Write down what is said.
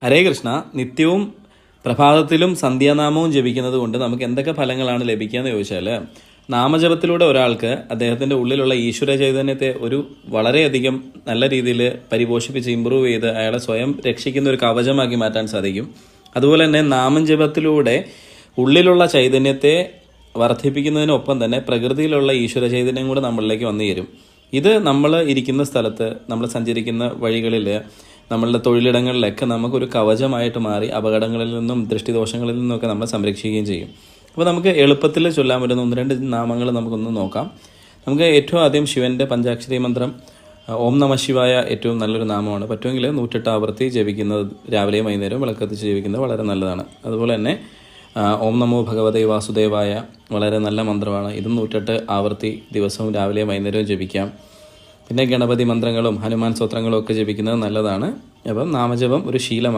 ഹരേ കൃഷ്ണ. നിത്യവും പ്രഭാതത്തിലും സന്ധ്യാനാമവും ജപിക്കുന്നത് കൊണ്ട് നമുക്ക് എന്തൊക്കെ ഫലങ്ങളാണ് ലഭിക്കുക എന്ന് ചോദിച്ചാൽ, നാമജപത്തിലൂടെ ഒരാൾക്ക് അദ്ദേഹത്തിൻ്റെ ഉള്ളിലുള്ള ഈശ്വര ചൈതന്യത്തെ വളരെയധികം നല്ല രീതിയിൽ പരിപോഷിപ്പിച്ച് ഇമ്പ്രൂവ് ചെയ്ത് അയാളെ സ്വയം രക്ഷിക്കുന്ന ഒരു കവചമാക്കി മാറ്റാൻ സാധിക്കും. അതുപോലെ തന്നെ നാമജപത്തിലൂടെ ഉള്ളിലുള്ള ചൈതന്യത്തെ വർദ്ധിപ്പിക്കുന്നതിനൊപ്പം തന്നെ പ്രകൃതിയിലുള്ള ഈശ്വര ചൈതന്യം കൂടെ നമ്മളിലേക്ക് വന്നു ചേരും. ഇത് നമ്മൾ ഇരിക്കുന്ന സ്ഥലത്ത്, നമ്മൾ സഞ്ചരിക്കുന്ന വഴികളിൽ, നമ്മളുടെ തൊഴിലിടങ്ങളിലൊക്കെ നമുക്കൊരു കവചമായിട്ട് മാറി അപകടങ്ങളിൽ നിന്നും ദൃഷ്ടിദോഷങ്ങളിൽ നിന്നൊക്കെ നമ്മളെ സംരക്ഷിക്കുകയും ചെയ്യും. അപ്പോൾ നമുക്ക് എളുപ്പത്തിൽ ചൊല്ലാൻ പറ്റുന്ന 1-2 നാമങ്ങൾ നമുക്കൊന്ന് നോക്കാം. നമുക്ക് ഏറ്റവും ആദ്യം ശിവൻ്റെ പഞ്ചാക്ഷരി മന്ത്രം ഓം നമഃ ശിവായ ഏറ്റവും നല്ലൊരു നാമമാണ്. പറ്റുമെങ്കിൽ 108 ആവർത്തി ജപിക്കുന്നത്, രാവിലെയും വൈകുന്നേരവും വിളക്കത്തിച്ച് ജപിക്കുന്നത് വളരെ നല്ലതാണ്. അതുപോലെ തന്നെ ഓം നമോ ഭഗവതേ വാസുദേവായ വളരെ നല്ല മന്ത്രമാണ്. ഇതും 108 ആവർത്തി ദിവസവും രാവിലെയും വൈകുന്നേരവും ജപിക്കാം. പിന്നെ ഗണപതി മന്ത്രങ്ങളും ഹനുമാൻ സ്തോത്രങ്ങളും ഒക്കെ ജപിക്കുന്നത് നല്ലതാണ്. അപ്പം നാമജപം ഒരു ശീലമാക്കുക.